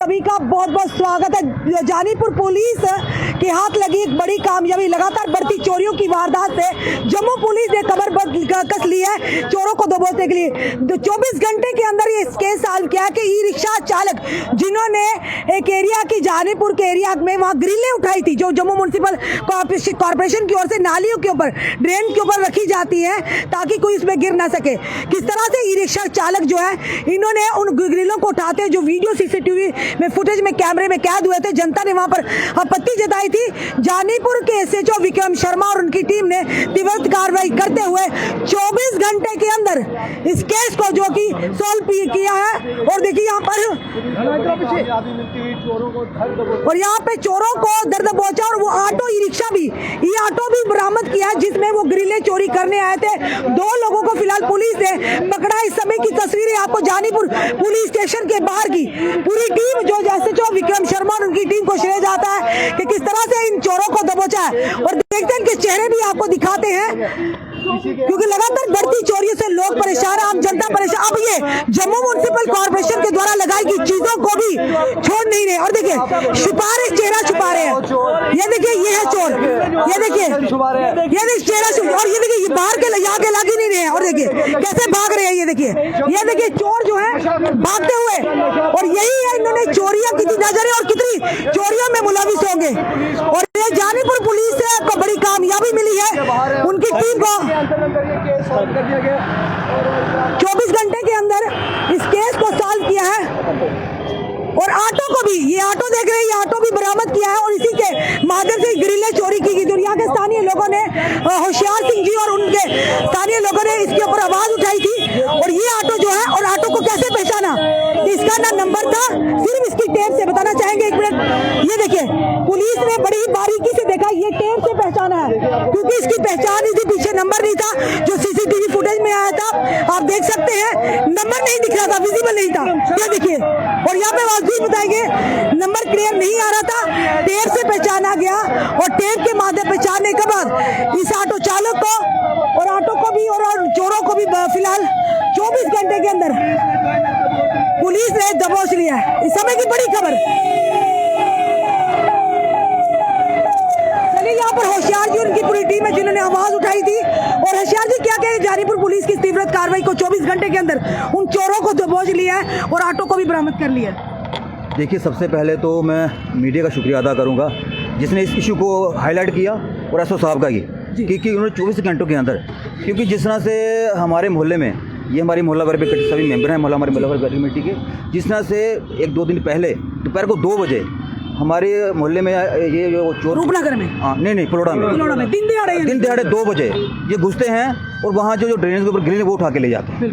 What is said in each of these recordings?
सभी का बहुत बहुत स्वागत है। जानीपुर पुलिस के हाथ लगी एक बड़ी कामयाबी। लगातार बढ़ती चोरियों की वारदात से जम्मू पुलिस ने कमर कस ली है चोरों को दबोचने के लिए। 24 घंटे के अंदर ये केस सॉल्व किया है कि ई रिक्शा चालक जिन्होंने एक एरिया की जानीपुर के एरिया में वहां ग्रिलें उठाई थी जो जम्मू म्युनिसिपल कॉर्पोरेशन की ओर से नालियों के ऊपर ड्रेन के ऊपर रखी जाती है ताकि कोई इसमें गिर ना सके। किस तरह से ई रिक्शा चालक जो है इन्होंने उन ग्रिलों को उठाते जो वीडियो सीसीटीवी में फुटेज में कैमरे में कैद हुए थे, जनता ने वहां पर आपत्ति जताई थी। जानीपुर के एसएचओ विक्रम शर्मा और उनकी टीम ने त्वरित कार्रवाई करते हुए 24 घंटे के अंदर इस केस को जो कि सॉल्व किया है। और देखिए यहाँ पर चोरों को दर्द पहुंचा और वो ऑटो ई रिक्शा भी बरामद किया जिसमें वो ग्रिलें चोरी करने आए थे। 2 लोगों को फिलहाल पुलिस ने पकड़ा। इस समय की तस्वीरें आपको जानीपुर पुलिस स्टेशन के बाहर की पूरी टीम जो एसएचओ विक्रम शर्मा और उनकी टीम को श्रेय जाता है कि किस तरह से इन चोरों को दबोचा है। और देखते हैं कि चेहरे भी आपको दिखाते हैं क्योंकि लगातार बढ़ती चोरियों से लोग परेशान, आम जनता परेशान। अब ये जम्मू म्युनिसिपल कॉर्पोरेशन के द्वारा लगाई गई चीजों को भी छोड़ नहीं रहे। और देखिए चेहरा छुपा रहे हैं। ये देखिए ये है चोर, ये देखिए चेहरा, और ये देखिए ये बाहर के यहाँ के लग ही नहीं रहे हैं। और देखिए कैसे भाग रहे हैं। ये देखिए चोर जो है भागते हुए। और यही है इन्होंने चोरियां कितनी नजरें और कितनी चोरियों में मुलविस होंगे। और ये जानीपुर पुलिस को बड़ी कामयाबी मिली है। उनकी टीम को 24 घंटे के अंदर इस केस को सॉल्व किया है। और ऑटो को भी, ये ऑटो देख रहे हैं, ये ऑटो भी बरामद किया है। और इसी के माध्यम से ग्रिलें चोरी की गई। दुनिया के स्थानीय लोगों ने, होशियार सिंह जी और उनके स्थानीय लोगों ने इसके ऊपर आवाज उठाई थी। और ये ऑटो जो है, और ऑटो को कैसे पहचाना, इसका ना नंबर था, सिर्फ इसकी टेप से। बताना चाहेंगे 1 मिनट। ये देखिए पुलिस ने बड़ी बारीकी से देखा, ये टेप से पहचाना है क्योंकि इसकी पहचान इसके पीछे नंबर नहीं था जो सीसीटीवी फुटेज में आया था। आप देख सकते हैं नंबर नहीं दिख रहा था, विजिबल नहीं था। ये देखिए, और यहाँ पे वाजिब बताएंगे नंबर क्लियर नहीं आ रहा था, टेप से पहचाना गया। और टेप के माध्यम पहचानने के बाद इस ऑटो चालक को और ऑटो को भी और चोरों को भी फिलहाल 24 घंटे के अंदर पुलिस ने दबोच लिया है। इस समय की बड़ी खबर। चलिए यहाँ पर होशियार जी उनकी पूरी टीम है जिन्होंने आवाज उठाई थी। और होशियार जी क्या कहें, जानीपुर पुलिस की तीव्र कार्रवाई को 24 घंटे के अंदर उन चोरों को दबोच लिया है और ऑटो को भी बरामद कर लिया। देखिए, सबसे पहले तो मैं मीडिया का शुक्रिया अदा करूंगा जिसने इस इशू को हाईलाइट किया और एसओ साहब का कि उन्होंने 24 घंटों के अंदर, क्योंकि जिस तरह से हमारे मोहल्ले में, ये हमारी मोहल्ला वर्ग के सभी मेंबर हैं हमारे मोहल्ला वर्ग कमेटी के, जिस तरह से 1-2 दिन पहले दोपहर को 2 बजे हमारे मोहल्ले में ये जो चोर रूपनगर में, नहीं पलोड़ा में दिन दिहाड़े 2 बजे ये घुसते हैं और वहाँ जो ड्रेनेज के ऊपर ग्रिल वो उठा के ले जाते हैं।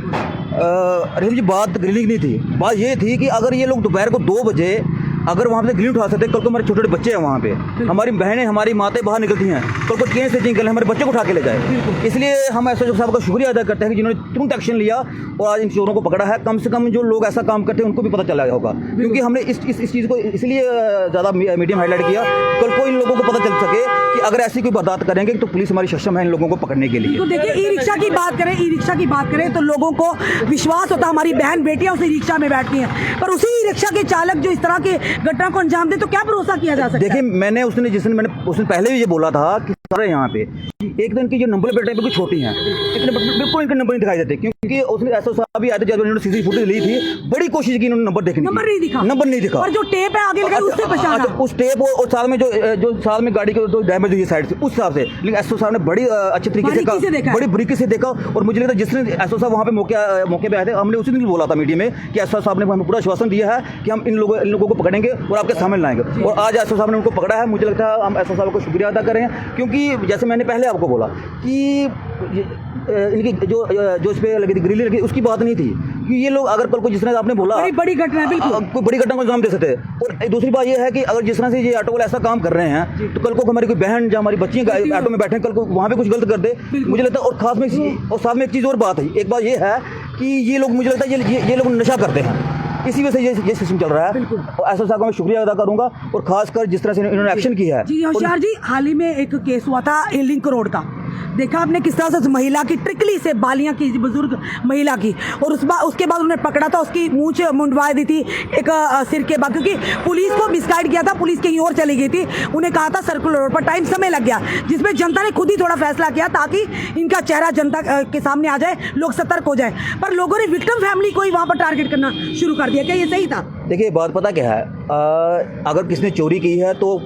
अरे जी, बात ग्रिलिंग नहीं थी, बात ये थी कि अगर ये लोग दोपहर को 2 बजे अगर वहाँ पे ग्रिल उठा सकते, कल को हमारे छोटे छोटे बच्चे हैं वहाँ पे, हमारी बहनें हमारी माताएं बाहर निकलती हैं, कल को ट्रेन से निकल हमारे बच्चे को उठा के ले जाए। इसलिए हम एसएचओ साहब का शुक्रिया अदा करते हैं कि जिन्होंने तुरंत एक्शन लिया और आज इन चोरों को पकड़ा है। कम से कम जो लोग ऐसा काम करते हैं उनको भी पता चला होगा, क्योंकि हमने इस चीज़ को इसलिए ज़्यादा मीडिया में हाईलाइट किया, कल को इन लोगों को पता चल सके कि अगर ऐसी कोई वारदात करेंगे तो पुलिस हमारी सक्षम है इन लोगों को पकड़ने के लिए। तो देखिए ई रिक्शा की बात करें तो लोगों को विश्वास होता, हमारी बहन बेटियां उसी रिक्शा में बैठती हैं, पर उसी रिक्शा के चालक जो इस तरह की घटना को अंजाम दे तो क्या भरोसा किया जा सकता है? देखिए, उसने पहले भी ये बोला था कि सारे यहाँ पे एक दिन की जो नंबर प्लेटें बिल्कुल छोटी हैं, बिल्कुल इनके नंबर नहीं दिखाई देते, क्योंकि उसने एसओ साहब भी आए थे जब उन्होंने सीसीटीवी फुटेज ली थी, बड़ी कोशिश की इन्होंने नंबर देखने की, नंबर नहीं दिखा। और जो टेप है आगे लगा उससे पहचाना, उस टेप और साथ में जो साथ में गाड़ी को डैमेज हुई है साइड से, उस हिसाब से। लेकिन एसओ साहब ने बड़ी अच्छे तरीके से बड़ी बारीकी से देखा। और मुझे लगता है जिसने एसओ साहब वहाँ पे मौके पे आए थे, हमने उसी दिन बोला था मीडिया में कि एसओ साहब ने हमें पूरा आश्वासन दिया है कि हम इन लोगों को पकड़ेंगे और आपके सामने लाएंगे। और आज एसओ साहब ने उनको पकड़ा है। मुझे लगता है हम एसओ साहब को शुक्रिया अदा करें, क्योंकि जैसे मैंने पहले आपको बोला कि इनकी जो इस पे लगी थी ग्रिल लगी, उसकी बात नहीं थी कि ये लोग अगर कल को जिस तरह आपने बोला बड़ी घटना, बिल्कुल कोई बड़ी घटना को अंजाम दे सकते हैं। और दूसरी बात ये है कि अगर जिस तरह से ये ऑटो वाले ऐसा काम कर रहे हैं तो कल को हमारी कोई बहन या हमारी बच्चियां ऑटो में बैठे, कल को वहाँ पे कुछ गलत कर दे, मुझे लगता है। और खास में साथ में एक चीज़ और बात है, एक बात ये है कि ये लोग, मुझे लगता है ये लोग नशा करते हैं, इसी वजह से ये सिस्टम चल रहा है। और एसओ साहब का मैं शुक्रिया अदा करूंगा और खासकर जिस तरह से इन्होंने एक्शन किया है। जी होशियार जी, हाल ही में एक केस हुआ था लिंक रोड का, देखा आपने किस तरह से उस महिला की ट्रिकली से बालियां की, बुजुर्ग महिला की, और उसके बाद उन्होंने पकड़ा था, उसकी मूंछ मुंडवा दी थी एक सिर के बाद, क्योंकि पुलिस को मिसगाइड किया था, पुलिस कहीं और चली गई थी, उन्हें कहा था सर्कुलर रोड पर, टाइम समय लग गया, जिसमें जनता ने खुद ही थोड़ा फैसला किया ताकि इनका चेहरा जनता के सामने आ जाए, लोग सतर्क हो जाए, पर लोगों ने विक्टिम फैमिली को ही वहां पर टारगेट करना शुरू कर दिया। क्या ये सही था? देखिए बात पता क्या है, अगर किसने चोरी की है तो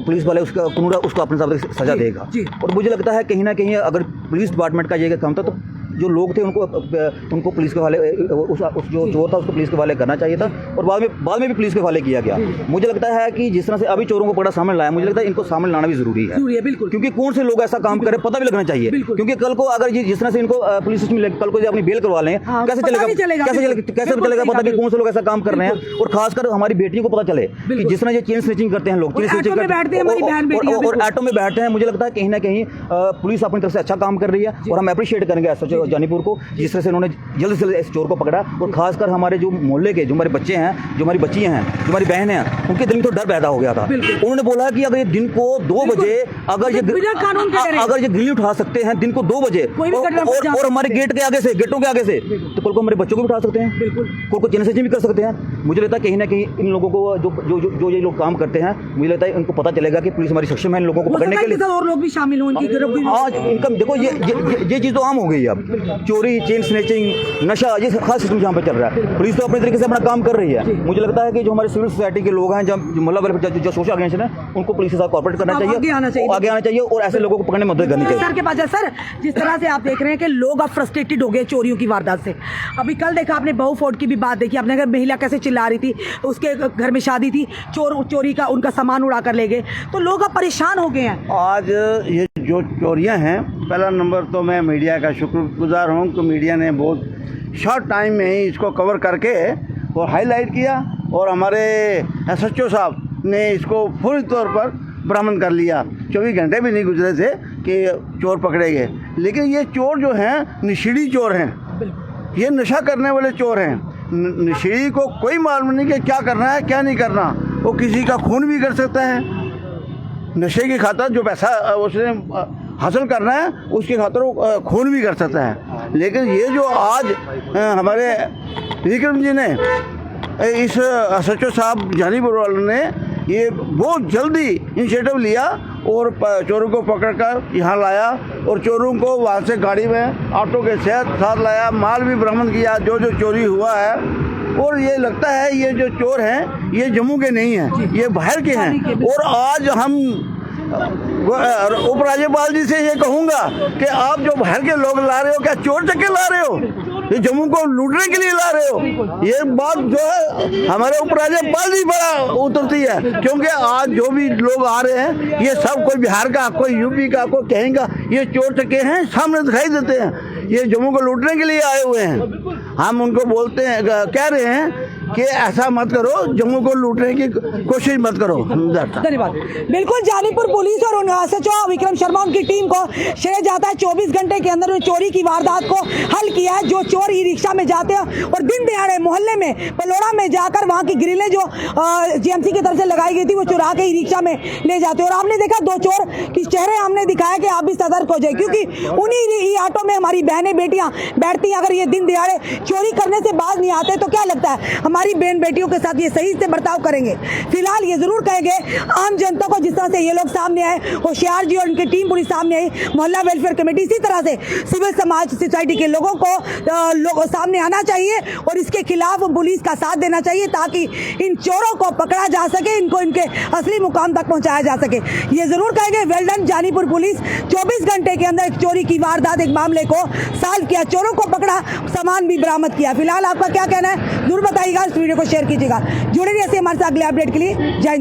पुलिस वाले उसको अपने हिसाब से सजा देगा। और मुझे लगता है कहीं ना कहीं अगर पुलिस डिपार्टमेंट का ये काम था तो जो लोग थे उनको पुलिस के हवाले, उस जो चोर था उसको पुलिस के हवाले करना चाहिए था, और बाद में भी पुलिस के हवाले किया गया। मुझे लगता है कि जिस तरह से अभी चोरों को पकड़ा सामने लाया, मुझे लगता है इनको सामने लाना भी जरूरी है, बिल्कुल, क्योंकि कौन से लोग ऐसा काम करें पता भी लगना चाहिए, क्योंकि कल को अगर जिस तरह से इनको पुलिस में कल को अपनी बेल करवा लें, कैसे चलेगा पता कि कौन से लोग ऐसा काम कर रहे हैं। और खासकर हमारी बेटियों को पता चले कि जिस तरह ये चेन स्नैचिंग करते हैं लोग, चेन स्नैचिंग करते हैं और ऑटो में बैठते हैं, मुझे लगता है कहीं ना कहीं पुलिस अपनी तरफ से अच्छा काम कर रही है, और हम अप्रिशिएट करेंगे एसएचओ जानीपुर को जिस तरह से उन्होंने जल्द से जल्द इस चोर को पकड़ा। और खासकर हमारे जो मोहल्ले के जो हमारे बच्चे हैं, जो हमारी बच्चियां हैं, जो हमारी बहन हैं, उनके दिल में तो डर पैदा हो गया था। उन्होंने बोला कि अगर ये दिन को 2 बजे अगर ये ग्रिल उठा सकते हैं दिन को 2 बजे और हमारे गेटों के आगे से, तो कल को हमारे बच्चों को भी उठा सकते हैं, कल को चेन स्नैचिंग भी कर सकते हैं। मुझे लगता है कहीं ना कहीं इन लोगों को जो ये लोग काम करते हैं, मुझे लगता है इनको पता चलेगा कि पुलिस हमारी सक्षम है इन लोगों को पकड़ने के लिए, और लोग भी शामिल हों इनकी। आज इनका देखो ये चीज़ तो आम हो गई है अब, चोरी, चेन स्नैचिंग, नशा, ये खास सिस्टम यहाँ पे चल रहा है। पुलिस तो अपने तरीके से अपना काम कर रही है। मुझे लगता है कि जो हमारे सिविल सोसाइटी के लोग हैं, जो मोहल्ला वेलफेयर, जो सोशल ऑर्गेनाइजेशन है, उनको पुलिस के साथ कॉर्पोरेट करना चाहिए, आगे आना चाहिए और ऐसे लोगों को पकड़ने में मदद करनी चाहिए। सर के पास सर, जिस तरह से आप देख रहे हैं कि लोग अब फ्रस्ट्रेटेड हो गए चोरियों की वारदात से। अभी कल देखा आपने बहू फोर्ट की भी बात देखी आपने, अगर महिला कैसे चिल्ला रही थी, उसके घर में शादी थी, चोरी का उनका सामान उड़ा कर ले गए, तो लोग अब परेशान हो गए हैं। आज ये जो चोरियां हैं, पहला नंबर तो मैं मीडिया का शुक्रगुजार हूं कि मीडिया ने बहुत शॉर्ट टाइम में ही इसको कवर करके और हाईलाइट किया, और हमारे एसएचओ साहब ने इसको पूरी तौर पर बरामद कर लिया। 24 घंटे भी नहीं गुजरे थे कि चोर पकड़े गए। लेकिन ये चोर जो हैं नशीली चोर हैं, ये नशा करने वाले चोर हैं। नशीली को कोई मालूम नहीं कि क्या करना है क्या नहीं करना, वो किसी का खून भी कर सकता है, नशे की खातर जो पैसा उसने हासिल करना है उसकी खातर वो खून भी कर सकता है। लेकिन ये जो आज हमारे विक्रम जी ने, इस एसएचओ साहब जानीपुर वालों ने ये बहुत जल्दी इनिशिएटिव लिया और चोरों को पकड़कर यहाँ लाया, और चोरों को वहाँ से गाड़ी में ऑटो के साथ लाया, माल भी बरामद किया जो चोरी हुआ है। और ये लगता है ये जो चोर हैं ये जम्मू के नहीं हैं, ये बाहर के हैं। और आज हम उपराज्यपाल जी से ये कहूँगा कि आप जो बाहर के लोग ला रहे हो, क्या चोर चक्के ला रहे हो, ये जम्मू को लूटने के लिए ला रहे हो? ये बात जो है हमारे उपराज्यपाल जी पर उतरती है, क्योंकि आज जो भी लोग आ रहे हैं ये सब कोई बिहार का, कोई यूपी का, कोई कहेंगे ये चोर चक्के हैं, सामने दिखाई देते हैं, ये जम्मू को लूटने के लिए आए हुए हैं। हम उनको बोलते हैं, कह रहे हैं कि ऐसा मत करो, जम्मू को लूटने की कोशिश मत करो। धन्यवाद। बिल्कुल, जानीपुर पुलिस और एसएचओ विक्रम शर्मा उनकी टीम को श्रेय जाता है। 24 घंटे के अंदर चोरी की वारदात को हल किया है। जो चोर ई रिक्शा में जाते हैं और दिन दिहाड़े मोहल्ले में पलोड़ा में जाकर वहां की ग्रिलें जो जीएमसी की तरफ से लगाई गई थी वो चुरा के ई रिक्शा में ले जाते हैं। और आपने देखा 2 चोर के चेहरे हमने दिखाया कि आप भी सतर्क हो जाए, क्योंकि उन्हीं ई ऑटो में हमारी बहनें बेटियां बैठती हैं। अगर ये दिन दिहाड़े चोरी करने से बाज नहीं आते तो क्या लगता है हमारी बहन बेटियों के साथ ये सही से बर्ताव करेंगे। फिलहाल ये जरूर कहेंगे आम जनता को, जिस तरह से ये लोग सामने आए, होशियार जी और उनकी टीम पूरी सामने आई, मोहल्ला वेलफेयर कमेटी, इसी तरह से सिविल समाज सोसाइटी के लोगों को सामने आना चाहिए और इसके खिलाफ पुलिस का साथ देना चाहिए ताकि इन चोरों को पकड़ा जा सके, इनको इनके असली मुकाम तक पहुंचाया जा सके। ये जरूर कहेंगे वेल डन जानीपुर पुलिस, 24 घंटे के अंदर एक चोरी की वारदात, एक मामले को सॉल्व किया, चोरों को पकड़ा, सामान भी बरामद किया। फिलहाल आपका क्या कहना है जरूर बताइएगा, इस वीडियो को शेयर कीजिएगा। जुड़े रहिए हमारे साथ अगले अपडेट के लिए। जय हिंद।